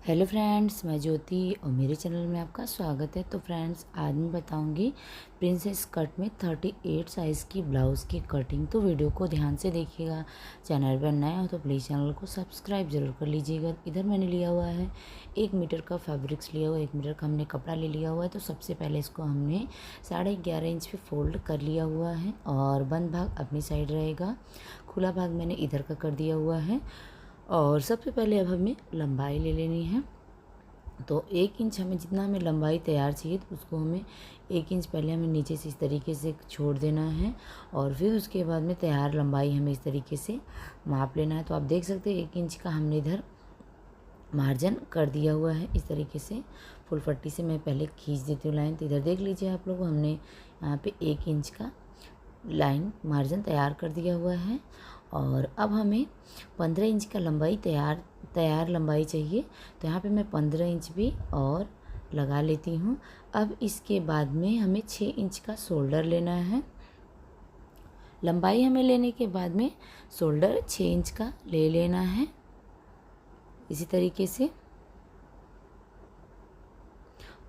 Hello friends, मैं ज्योति और मेरे चैनल में आपका स्वागत है। तो फ्रेंड्स, आज मैं बताऊंगी प्रिंसेस कट में 38 साइज़ की ब्लाउज़ की कटिंग। तो वीडियो को ध्यान से देखिएगा। चैनल पर नया हो तो प्लीज़ चैनल को सब्सक्राइब ज़रूर कर लीजिएगा। इधर मैंने लिया हुआ है 1 मीटर का फैब्रिक्स लिया हुआ है, 1 मीटर का हमने कपड़ा ले लिया हुआ है। तो सबसे पहले इसको हमने 11.5 इंच पे फोल्ड कर लिया हुआ है और बंद भाग अपनी साइड रहेगा, खुला भाग मैंने इधर का कर दिया हुआ है। और सबसे पहले अब हमें लंबाई ले लेनी है। तो 1 इंच हमें जितना हमें लंबाई तैयार चाहिए तो उसको हमें 1 इंच पहले हमें नीचे से इस तरीके से छोड़ देना है और फिर उसके बाद में तैयार लंबाई हमें इस तरीके से माप लेना है। तो आप देख सकते हैं 1 इंच का हमने इधर मार्जिन कर दिया हुआ है। इस तरीके से फुल पट्टी से मैं पहले खींच देती हूँ लाइन। तो इधर देख लीजिए आप लोग, हमने यहाँ पे 1 इंच का लाइन मार्जिन तैयार कर दिया हुआ है। और अब हमें 15 इंच का लंबाई तैयार लंबाई चाहिए। तो यहाँ पे मैं 15 इंच भी और लगा लेती हूँ। अब इसके बाद में हमें 6 इंच का शोल्डर लेना है। लंबाई हमें लेने के बाद में शोल्डर 6 इंच का ले लेना है। इसी तरीके से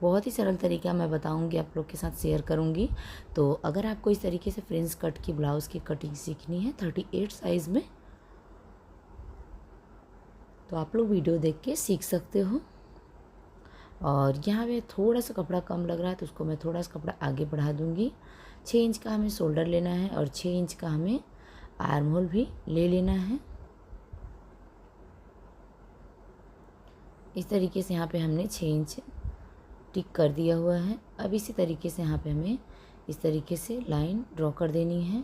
बहुत ही सरल तरीका मैं बताऊंगी, आप लोग के साथ शेयर करूंगी। तो अगर आपको इस तरीके से फ्रिंज कट की ब्लाउज़ की कटिंग सीखनी है 38 साइज़ में, तो आप लोग वीडियो देख के सीख सकते हो। और यहाँ पे थोड़ा सा कपड़ा कम लग रहा है तो उसको मैं थोड़ा सा कपड़ा आगे बढ़ा दूँगी। 6 इंच का हमें शोल्डर लेना है और 6 इंच का हमें आर्म होल भी ले लेना है। इस तरीके से यहाँ पे हमने 6 इंच टिक कर दिया हुआ है। अब इसी तरीके से यहाँ पे हमें इस तरीके से लाइन ड्रॉ कर देनी है।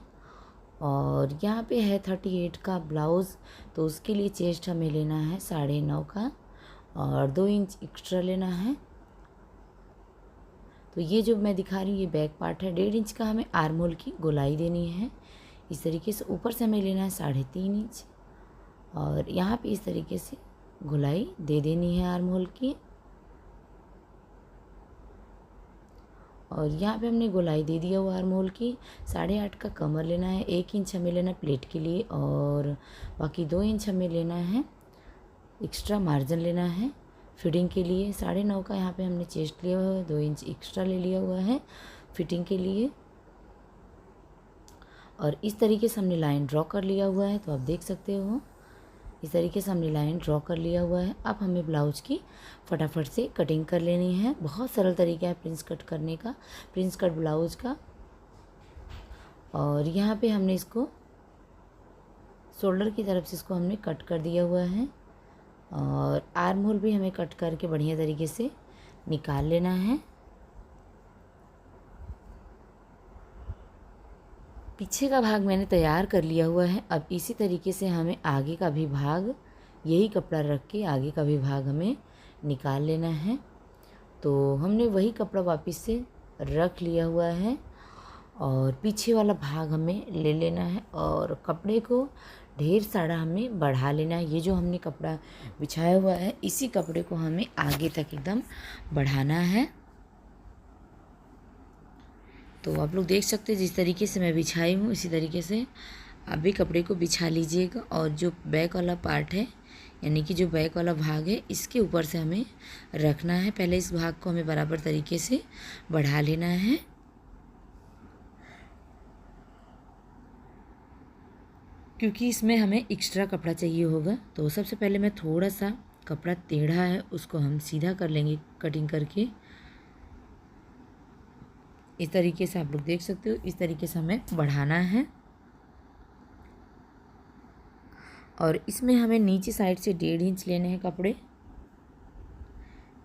और यहाँ पे है 38 का ब्लाउज़, तो उसके लिए चेस्ट हमें लेना है 9.5 का और 2 इंच एक्स्ट्रा लेना है। तो ये जो मैं दिखा रही हूँ ये बैक पार्ट है। 1.5 इंच का हमें आर्म होल की गोलाई देनी है। इस तरीके से ऊपर से हमें लेना है 3.5 इंच और यहाँ पे इस तरीके से गोलाई दे देनी है आर्म होल की। और यहाँ पे हमने गोलाई दे दिया हुआ आर्म होल की। 8.5 का कमर लेना है, 1 इंच हमें लेना है प्लेट के लिए और बाकी 2 इंच हमें लेना है एक्स्ट्रा मार्जिन लेना है फिटिंग के लिए। 9.5 का यहाँ पे हमने चेस्ट लिया हुआ है, 2 इंच एक्स्ट्रा ले लिया हुआ है फिटिंग के लिए। और इस तरीके से हमने लाइन ड्रॉ कर लिया हुआ है। तो आप देख सकते हो इस तरीके से हमने लाइन ड्रॉ कर लिया हुआ है। अब हमें ब्लाउज की फटाफट से कटिंग कर लेनी है। बहुत सरल तरीका है प्रिंस कट करने का, प्रिंस कट ब्लाउज का। और यहाँ पे हमने इसको शोल्डर की तरफ से इसको हमने कट कर दिया हुआ है और आर्म होल भी हमें कट करके बढ़िया तरीके से निकाल लेना है। पीछे का भाग मैंने तैयार कर लिया हुआ है। अब इसी तरीके से हमें आगे का भी भाग, यही कपड़ा रख के आगे का भी भाग हमें निकाल लेना है। तो हमने वही कपड़ा वापस से रख लिया हुआ है और पीछे वाला भाग हमें ले लेना है और कपड़े को ढेर सारा हमें बढ़ा लेना है। ये जो हमने कपड़ा बिछाया हुआ है इसी कपड़े को हमें आगे तक एकदम बढ़ाना है। तो आप लोग देख सकते हैं जिस तरीके से मैं बिछाई हूँ इसी तरीके से आप भी कपड़े को बिछा लीजिएगा। और जो बैक वाला पार्ट है यानी कि जो बैक वाला भाग है इसके ऊपर से हमें रखना है। पहले इस भाग को हमें बराबर तरीके से बढ़ा लेना है। क्योंकि इसमें हमें एक्स्ट्रा कपड़ा चाहिए होगा। तो सबसे पहले मैं थोड़ा सा कपड़ा टेढ़ा है उसको हम सीधा कर लेंगे कटिंग करके। इस तरीके से आप लोग देख सकते हो, इस तरीके से हमें बढ़ाना है। और इसमें हमें नीचे साइड से 1.5 इंच लेने हैं कपड़े,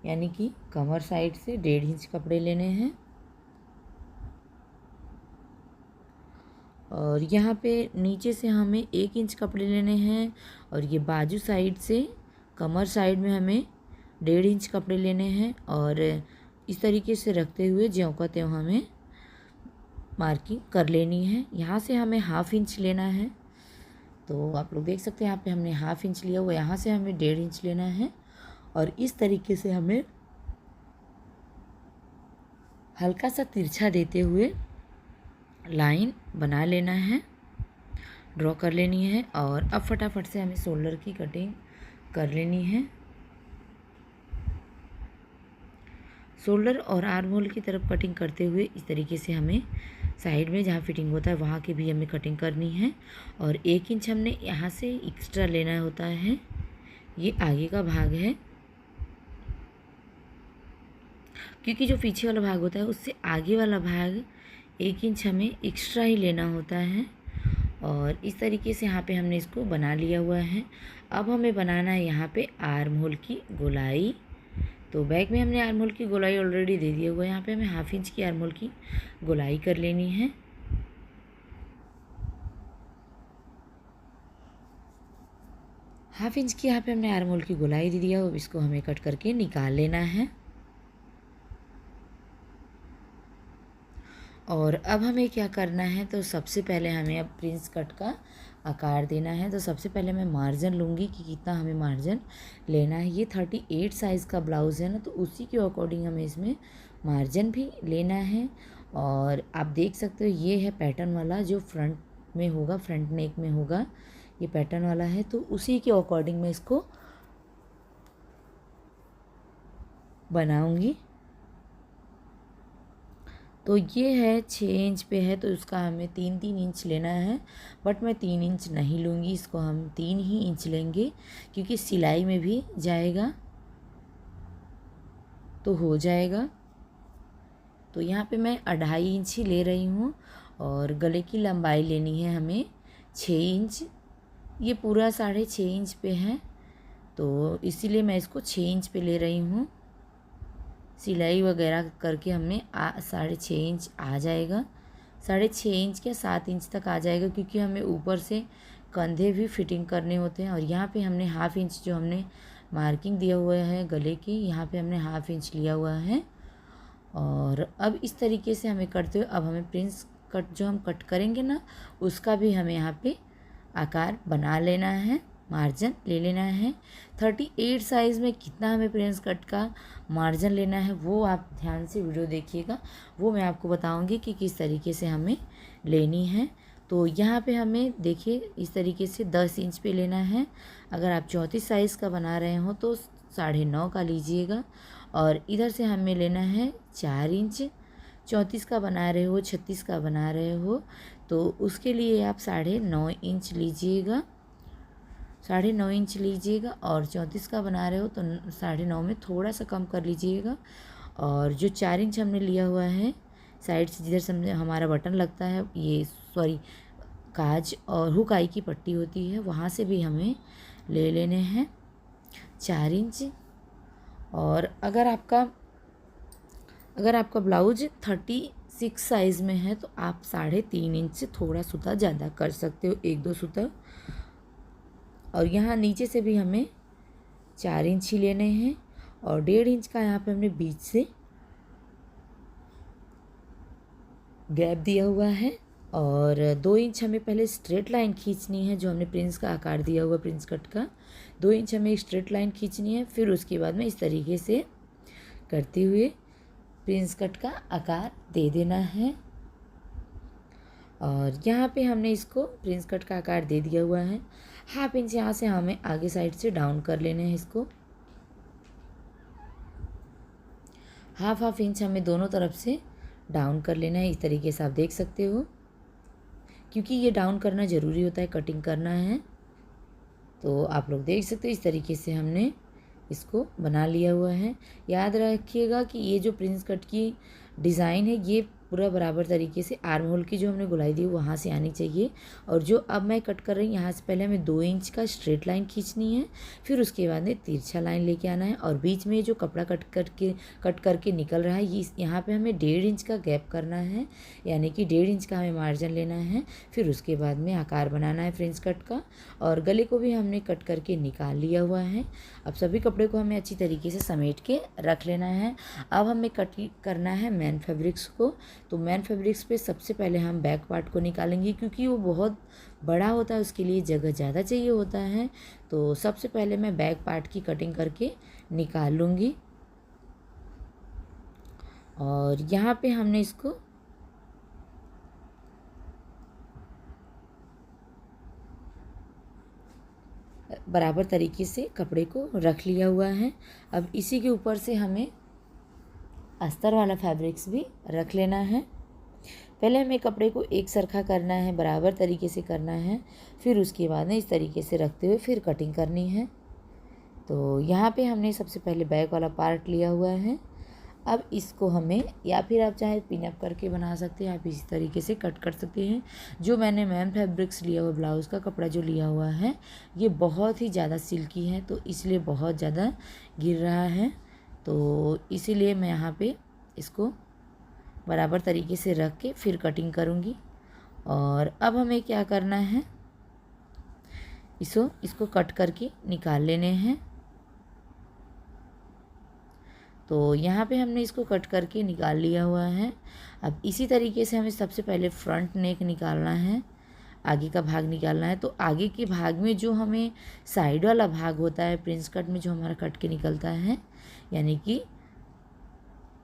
यानी कि कमर साइड से 1.5 इंच कपड़े लेने हैं। और यहाँ पे नीचे से हमें 1 इंच कपड़े लेने हैं और ये बाजू साइड से कमर साइड में हमें 1.5 इंच कपड़े लेने हैं। और इस तरीके से रखते हुए ज्यों का त्यों हमें मार्किंग कर लेनी है। यहाँ से हमें 1/2 इंच लेना है। तो आप लोग देख सकते हैं यहाँ पे हमने 1/2 इंच लिया हुआ, यहाँ से हमें 1.5 इंच लेना है। और इस तरीके से हमें हल्का सा तिरछा देते हुए लाइन बना लेना है, ड्रॉ कर लेनी है। और अब फटाफट से हमें शोल्डर की कटिंग कर लेनी है। शोल्डर और आर्म होल की तरफ कटिंग करते हुए इस तरीके से हमें साइड में जहाँ फिटिंग होता है वहाँ की भी हमें कटिंग करनी है। और 1 इंच हमने यहाँ से एक्स्ट्रा लेना होता है, ये आगे का भाग है, क्योंकि जो पीछे वाला भाग होता है उससे आगे वाला भाग 1 इंच हमें एक्स्ट्रा ही लेना होता है। और इस तरीके से यहाँ पे हमने इसको बना लिया हुआ है। अब हमें बनाना है यहाँ पे आर्म होल की गोलाई। तो बैक में हमने आर्म होल की गोलाई ऑलरेडी दे दिया हुआ है, यहाँ पे हमें 1/2 इंच की आर्म होल की गोलाई कर लेनी है। हाफ इंच की यहाँ पे हमने आर्म होल की गोलाई दे दिया, अब इसको हमें कट करके निकाल लेना है। और अब हमें क्या करना है, तो सबसे पहले हमें अब प्रिंस कट का आकार देना है। तो सबसे पहले मैं मार्जिन लूँगी कि कितना हमें मार्जिन लेना है। ये 38 साइज़ का ब्लाउज़ है ना, तो उसी के अकॉर्डिंग हमें इसमें मार्जिन भी लेना है। और आप देख सकते हो ये है पैटर्न वाला जो फ्रंट में होगा, फ्रंट नेक में होगा, ये पैटर्न वाला है, तो उसी के अकॉर्डिंग मैं इसको बनाऊँगी। तो ये है 6 इंच पे है, तो उसका हमें 3-3 इंच लेना है, बट मैं 3 इंच नहीं लूँगी, इसको हम 3 ही इंच लेंगे, क्योंकि सिलाई में भी जाएगा तो हो जाएगा। तो यहाँ पे मैं 2.5 इंच ही ले रही हूँ। और गले की लंबाई लेनी है हमें 6 इंच, ये पूरा 6.5 इंच पे है, तो इसीलिए मैं इसको 6 इंच पे ले रही हूँ। सिलाई वगैरह करके हमें 6.5 इंच आ जाएगा, 6.5 इंच क्या 7 इंच तक आ जाएगा, क्योंकि हमें ऊपर से कंधे भी फिटिंग करने होते हैं। और यहाँ पे हमने 1/2 इंच जो हमने मार्किंग दिया हुआ है गले की, यहाँ पे हमने 1/2 इंच लिया हुआ है। और अब इस तरीके से हमें करते हुए अब हमें प्रिंस कट जो हम कट करेंगे ना, उसका भी हमें यहाँ पे आकार बना लेना है, मार्जिन ले लेना है। 38 साइज़ में कितना हमें प्रिंस कट का मार्जिन लेना है वो आप ध्यान से वीडियो देखिएगा, वो मैं आपको बताऊंगी कि किस तरीके से हमें लेनी है। तो यहाँ पे हमें देखिए इस तरीके से 10 इंच पे लेना है। अगर आप 34 साइज़ का बना रहे हो तो 9.5 का लीजिएगा। और इधर से हमें लेना है 4 इंच, 34 का बना रहे हो, 36 का बना रहे हो, तो उसके लिए आप 9.5 इंच लीजिएगा, 9.5 इंच लीजिएगा। और 34 का बना रहे हो तो 9.5 में थोड़ा सा कम कर लीजिएगा। और जो 4 इंच हमने लिया हुआ है साइड से, जिधर से हमारा बटन लगता है, ये सॉरी काज और हुक आई की पट्टी होती है, वहाँ से भी हमें ले लेने हैं 4 इंच। और अगर आपका ब्लाउज 36 साइज़ में है तो आप 3.5 इंच से थोड़ा सूता ज़्यादा कर सकते हो, 1-2 सूता। और यहाँ नीचे से भी हमें 4 इंच ही लेने हैं। और 1.5 इंच का यहाँ पे हमने बीच से गैप दिया हुआ है। और 2 इंच हमें पहले स्ट्रेट लाइन खींचनी है, जो हमने प्रिंस का आकार दिया हुआ प्रिंस कट का 2 इंच हमें स्ट्रेट लाइन खींचनी है। फिर उसके बाद में इस तरीके से करते हुए प्रिंस कट का आकार दे देना है। और यहाँ पे हमने इसको प्रिंस कट का आकार दे दिया हुआ है। 1/2 इंच यहाँ से हमें आगे साइड से डाउन कर लेने हैं, इसको 1/2 इंच हमें दोनों तरफ से डाउन कर लेना है। इस तरीके से आप देख सकते हो, क्योंकि ये डाउन करना ज़रूरी होता है, कटिंग करना है। तो आप लोग देख सकते हो इस तरीके से हमने इसको बना लिया हुआ है। याद रखिएगा कि ये जो प्रिंस कट की डिज़ाइन है ये पूरा बराबर तरीके से आर्म होल की जो हमने गोलाई दी वहाँ से आनी चाहिए। और जो अब मैं कट कर रही हूँ यहाँ से पहले हमें 2 इंच का स्ट्रेट लाइन खींचनी है, फिर उसके बाद में तिरछा लाइन लेके आना है। और बीच में जो कपड़ा कट करके निकल रहा है ये यहाँ पे हमें 1.5 इंच का गैप करना है, यानी कि 1.5 इंच का हमें मार्जिन लेना है। फिर उसके बाद में आकार बनाना है फ्रिंज कट का। और गले को भी हमने कट करके निकाल लिया हुआ है। अब सभी कपड़े को हमें अच्छी तरीके से समेट के रख लेना है। अब हमें कट करना है मेन फैब्रिक्स को। तो मेन फैब्रिक्स पे सबसे पहले हम बैक पार्ट को निकालेंगे, क्योंकि वो बहुत बड़ा होता है, उसके लिए जगह ज़्यादा चाहिए होता है। तो सबसे पहले मैं बैक पार्ट की कटिंग करके निकाल लूँगी। और यहाँ पे हमने इसको बराबर तरीके से कपड़े को रख लिया हुआ है। अब इसी के ऊपर से हमें अस्तर वाला फैब्रिक्स भी रख लेना है। पहले हमें कपड़े को एक सरखा करना है, बराबर तरीके से करना है, फिर उसके बाद में इस तरीके से रखते हुए फिर कटिंग करनी है। तो यहाँ पे हमने सबसे पहले बैक वाला पार्ट लिया हुआ है। अब इसको हमें, या फिर आप चाहे पिन अप करके बना सकते हैं, आप इसी तरीके से कट कर सकते हैं। जो मैंने मैम फैब्रिक्स लिया हुआ, ब्लाउज़ का कपड़ा जो लिया हुआ है, ये बहुत ही ज़्यादा सिल्की है, तो इसलिए बहुत ज़्यादा गिर रहा है। तो इसीलिए मैं यहाँ पे इसको बराबर तरीके से रख के फिर कटिंग करूँगी। और अब हमें क्या करना है, इसको कट करके निकाल लेने हैं। तो यहाँ पे हमने इसको कट करके निकाल लिया हुआ है। अब इसी तरीके से हमें सबसे पहले फ्रंट नेक निकालना है, आगे का भाग निकालना है। तो आगे के भाग में जो हमें साइड वाला भाग होता है प्रिंस कट में, जो हमारा कट के निकलता है, यानी कि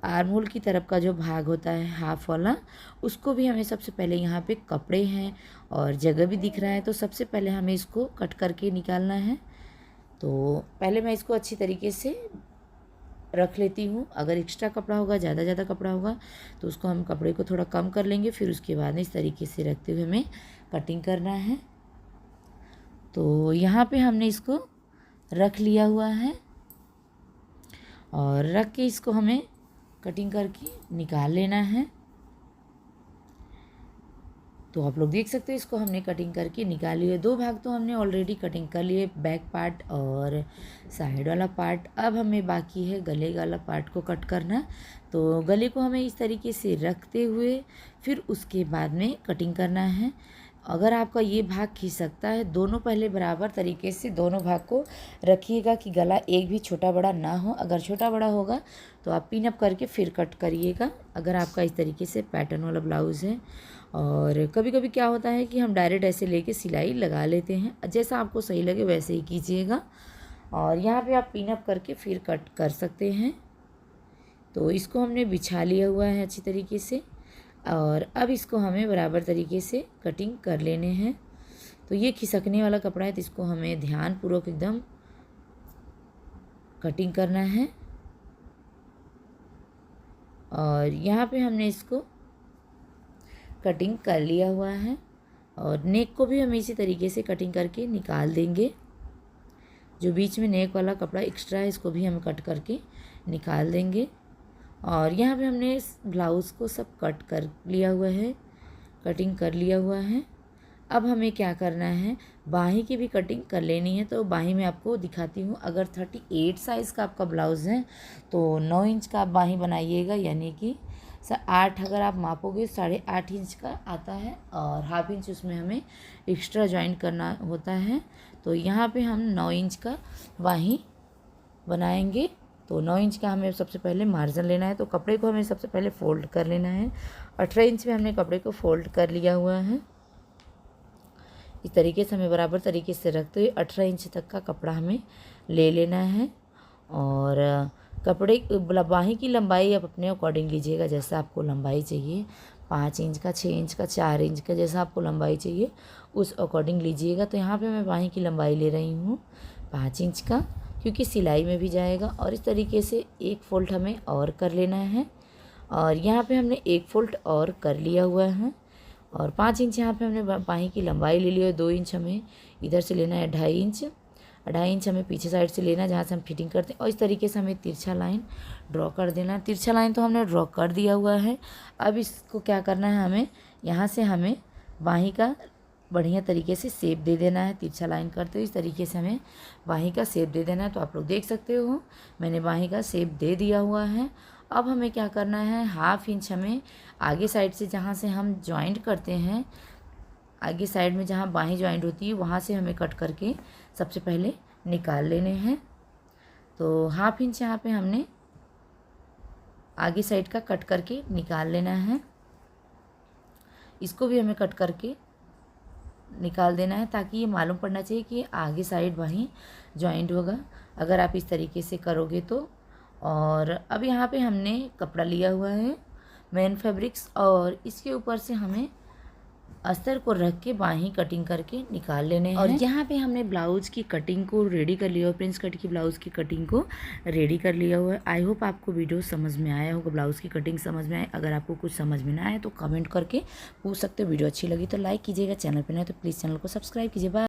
आर्म होल की तरफ का जो भाग होता है हाफ वाला, उसको भी हमें सबसे पहले, यहाँ पे कपड़े हैं और जगह भी दिख रहा है, तो सबसे पहले हमें इसको कट करके निकालना है। तो पहले मैं इसको अच्छी तरीके से रख लेती हूँ। अगर एक्स्ट्रा कपड़ा होगा, ज़्यादा कपड़ा होगा, तो उसको हम कपड़े को थोड़ा कम कर लेंगे, फिर उसके बाद इस तरीके से रखते हुए हमें कटिंग करना है। तो यहाँ पे हमने इसको रख लिया हुआ है और रख के इसको हमें कटिंग करके निकाल लेना है। तो आप लोग देख सकते हो, इसको हमने कटिंग करके निकाल लिया। दो भाग तो हमने ऑलरेडी कटिंग कर लिए, बैक पार्ट और साइड वाला पार्ट। अब हमें बाकी है गले वाला पार्ट को कट करना। तो गले को हमें इस तरीके से रखते हुए फिर उसके बाद में कटिंग करना है। अगर आपका ये भाग खींच सकता है, दोनों पहले बराबर तरीके से दोनों भाग को रखिएगा कि गला एक भी छोटा बड़ा ना हो। अगर छोटा बड़ा होगा तो आप पिन अप करके फिर कट करिएगा, अगर आपका इस तरीके से पैटर्न वाला ब्लाउज़ है। और कभी कभी क्या होता है कि हम डायरेक्ट ऐसे लेके सिलाई लगा लेते हैं, जैसा आपको सही लगे वैसे ही कीजिएगा। और यहाँ पे आप पिन अप करके फिर कट कर सकते हैं। तो इसको हमने बिछा लिया हुआ है अच्छी तरीके से, और अब इसको हमें बराबर तरीके से कटिंग कर लेने हैं। तो ये खिसकने वाला कपड़ा है, तो इसको हमें ध्यानपूर्वक एकदम कटिंग करना है। और यहाँ पे हमने इसको कटिंग कर लिया हुआ है, और नेक को भी हम इसी तरीके से कटिंग करके निकाल देंगे। जो बीच में नेक वाला कपड़ा एक्स्ट्रा है, इसको भी हम कट करके निकाल देंगे। और यहाँ पे हमने इस ब्लाउज़ को सब कट कर लिया हुआ है, कटिंग कर लिया हुआ है। अब हमें क्या करना है, बाहीं की भी कटिंग कर लेनी है। तो बाहीं में आपको दिखाती हूँ। अगर 38 साइज़ का आपका ब्लाउज़ है तो 9 इंच का आप बाहीं बनाइएगा, यानी कि 8 अगर आप मापोगे 8.5 इंच का आता है, और हाफ इंच उसमें हमें एक्स्ट्रा जॉइंट करना होता है। तो यहाँ पे हम 9 इंच का बाहीं बनाएंगे। तो 9 इंच का हमें सबसे पहले मार्जिन लेना है। तो कपड़े को हमें सबसे पहले फ़ोल्ड कर लेना है। 18 इंच में हमने कपड़े को फ़ोल्ड कर लिया हुआ है। इस तरीके से हमें बराबर तरीके से रखते हुए 18 इंच तक का कपड़ा हमें ले लेना है। और कपड़े बाहीं की लंबाई आप अपने अकॉर्डिंग लीजिएगा, जैसा आपको लंबाई चाहिए, 5 इंच का, 6 इंच का, 4 इंच का, जैसा आपको लंबाई चाहिए उस अकॉर्डिंग लीजिएगा। तो यहाँ पे मैं बाहीं की लंबाई ले रही हूँ 5 इंच का, क्योंकि सिलाई में भी जाएगा। और इस तरीके से एक फ़ोल्ड हमें और कर लेना है। और यहाँ पे हमने एक फ़ोल्ड और कर लिया हुआ है। और 5 इंच यहाँ पे हमने बाहीं की लंबाई ले ली है। 2 इंच हमें इधर से लेना है, 2.5 इंच हमें पीछे साइड से लेना है, जहाँ से हम फिटिंग करते हैं। और इस तरीके से हमें तिरछा लाइन ड्रॉ कर देना है। तिरछा लाइन तो हमने ड्रॉ कर दिया हुआ है। अब इसको क्या करना है, हमें यहाँ से हमें बाहीं का बढ़िया तरीके से शेप दे देना है। तिरछा लाइन करते हुए इस तरीके से हमें बाहीं का शेप दे देना है। तो आप लोग देख सकते हो, मैंने बाहीं का शेप दे दिया हुआ है। अब हमें क्या करना है, हाफ इंच हमें आगे साइड से, जहाँ से हम जॉइंट करते हैं, आगे साइड में जहाँ बाहीं जॉइंट होती है, वहाँ से हमें कट करके सबसे पहले निकाल लेने हैं। तो हाफ इंच यहाँ पे हमने आगे साइड का कट करके निकाल लेना है। इसको भी हमें कट करके निकाल देना है, ताकि ये मालूम पड़ना चाहिए कि आगे साइड बाहीं जॉइंट होगा, अगर आप इस तरीके से करोगे तो। और अब यहाँ पे हमने कपड़ा लिया हुआ है मैन फैब्रिक्स, और इसके ऊपर से हमें अस्तर को रख के बाहीं कटिंग करके निकाल लेने हैं। और यहाँ पे हमने ब्लाउज की कटिंग को रेडी कर लिया, प्रिंस कट की ब्लाउज की कटिंग को रेडी कर लिया हुआ है। आई होप आपको वीडियो समझ में आया होगा, ब्लाउज की कटिंग समझ में आए। अगर आपको कुछ समझ में ना आए तो कमेंट करके पूछ सकते हो। वीडियो अच्छी लगी तो लाइक कीजिएगा, चैनल पर नहीं तो प्लीज़ चैनल को सब्सक्राइब कीजिए। बाय।